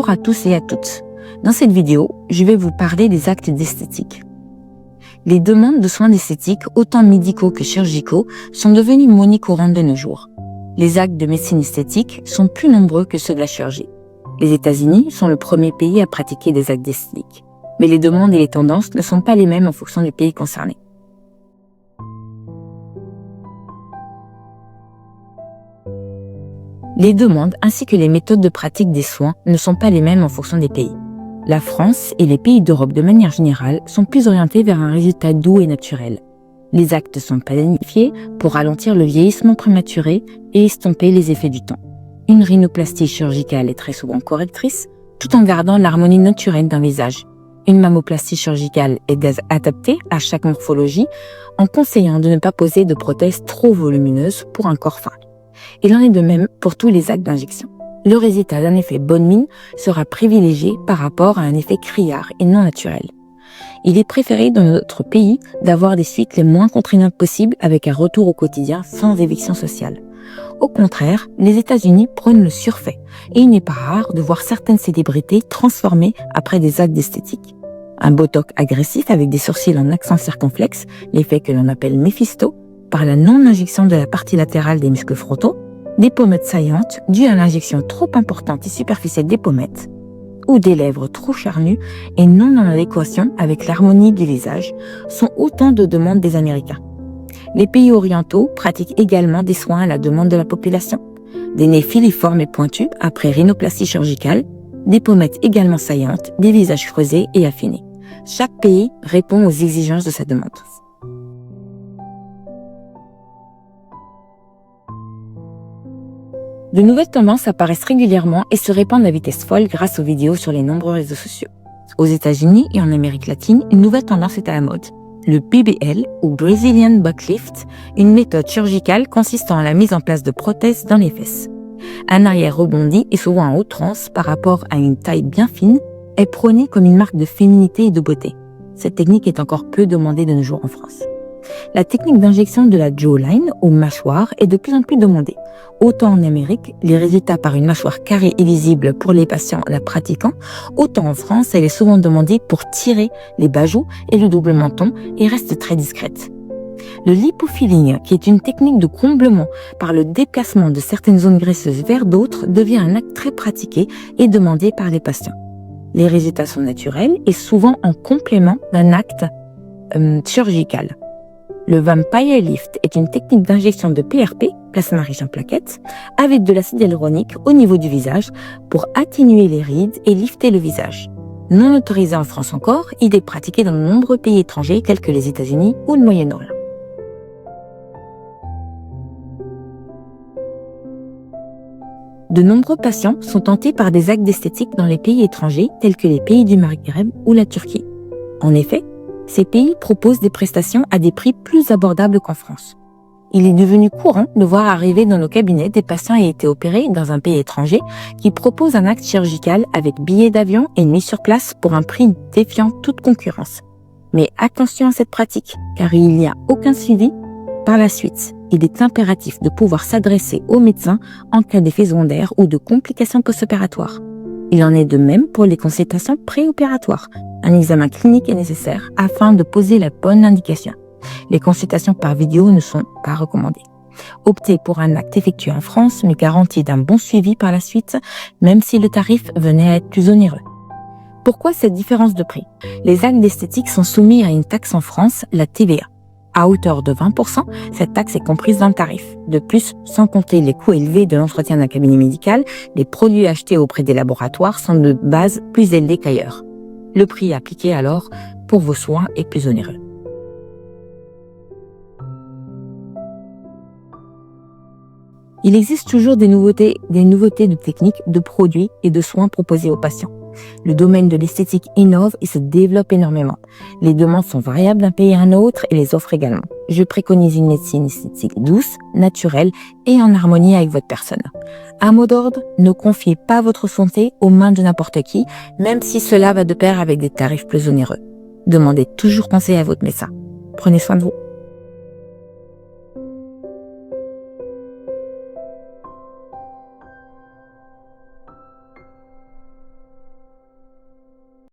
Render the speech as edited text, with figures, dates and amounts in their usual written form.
Bonjour à tous et à toutes. Dans cette vidéo, je vais vous parler des actes d'esthétique. Les demandes de soins d'esthétique, autant médicaux que chirurgicaux, sont devenues monnaie courante de nos jours. Les actes de médecine esthétique sont plus nombreux que ceux de la chirurgie. Les États-Unis sont le premier pays à pratiquer des actes d'esthétique. Mais les demandes et les tendances ne sont pas les mêmes en fonction du pays concerné. Les demandes ainsi que les méthodes de pratique des soins ne sont pas les mêmes en fonction des pays. La France et les pays d'Europe de manière générale sont plus orientés vers un résultat doux et naturel. Les actes sont planifiés pour ralentir le vieillissement prématuré et estomper les effets du temps. Une rhinoplastie chirurgicale est très souvent correctrice, tout en gardant l'harmonie naturelle d'un visage. Une mammoplastie chirurgicale est adaptée à chaque morphologie en conseillant de ne pas poser de prothèses trop volumineuses pour un corps fin. Il en est de même pour tous les actes d'injection. Le résultat d'un effet bonne mine sera privilégié par rapport à un effet criard et non naturel. Il est préféré dans notre pays d'avoir des suites les moins contraignantes possibles avec un retour au quotidien sans éviction sociale. Au contraire, les États-Unis prônent le surfait et il n'est pas rare de voir certaines célébrités transformées après des actes d'esthétique. Un botox agressif avec des sourcils en accent circonflexe, l'effet que l'on appelle Mephisto, par la non-injection de la partie latérale des muscles frontaux, des pommettes saillantes dues à l'injection trop importante et superficielle des pommettes, ou des lèvres trop charnues et non en adéquation avec l'harmonie du visage, sont autant de demandes des Américains. Les pays orientaux pratiquent également des soins à la demande de la population. Des nez filiformes et pointus après rhinoplastie chirurgicale, des pommettes également saillantes, des visages creusés et affinés. Chaque pays répond aux exigences de sa demande. De nouvelles tendances apparaissent régulièrement et se répandent à vitesse folle grâce aux vidéos sur les nombreux réseaux sociaux. Aux États-Unis et en Amérique latine, une nouvelle tendance est à la mode. Le BBL ou Brazilian Butt Lift, une méthode chirurgicale consistant à la mise en place de prothèses dans les fesses. Un arrière rebondi et souvent en outrance par rapport à une taille bien fine est prôné comme une marque de féminité et de beauté. Cette technique est encore peu demandée de nos jours en France. La technique d'injection de la jawline ou mâchoire est de plus en plus demandée. Autant en Amérique, les résultats par une mâchoire carrée et visible pour les patients la pratiquant, autant en France, elle est souvent demandée pour tirer les bas-joues et le double menton et reste très discrète. Le lipofilling, qui est une technique de comblement par le déplacement de certaines zones graisseuses vers d'autres, devient un acte très pratiqué et demandé par les patients. Les résultats sont naturels et souvent en complément d'un acte chirurgical. Le Vampire Lift est une technique d'injection de PRP, plasma riche en plaquettes, avec de l'acide hyaluronique au niveau du visage pour atténuer les rides et lifter le visage. Non autorisé en France encore, il est pratiqué dans de nombreux pays étrangers tels que les États-Unis ou le Moyen-Orient. De nombreux patients sont tentés par des actes d'esthétique dans les pays étrangers tels que les pays du Maghreb ou la Turquie. En effet, ces pays proposent des prestations à des prix plus abordables qu'en France. Il est devenu courant de voir arriver dans nos cabinets des patients ayant été opérés dans un pays étranger qui proposent un acte chirurgical avec billet d'avion et nuit sur place pour un prix défiant toute concurrence. Mais attention à cette pratique, car il n'y a aucun suivi par la suite. Il est impératif de pouvoir s'adresser au médecin en cas d'effets secondaires ou de complications post-opératoires. Il en est de même pour les consultations préopératoires. Un examen clinique est nécessaire afin de poser la bonne indication. Les consultations par vidéo ne sont pas recommandées. Optez pour un acte effectué en France, mais garanti d'un bon suivi par la suite, même si le tarif venait à être plus onéreux. Pourquoi cette différence de prix? Les actes d'esthétique sont soumis à une taxe en France, la TVA. À hauteur de 20%, cette taxe est comprise dans le tarif. De plus, sans compter les coûts élevés de l'entretien d'un cabinet médical, les produits achetés auprès des laboratoires sont de base plus élevés qu'ailleurs. Le prix appliqué alors pour vos soins est plus onéreux. Il existe toujours des nouveautés de techniques, de produits et de soins proposés aux patients. Le domaine de l'esthétique innove et se développe énormément. Les demandes sont variables d'un pays à un autre et les offres également. Je préconise une médecine esthétique douce, naturelle et en harmonie avec votre personne. À mot d'ordre, ne confiez pas votre santé aux mains de n'importe qui, même si cela va de pair avec des tarifs plus onéreux. Demandez toujours conseil à votre médecin. Prenez soin de vous.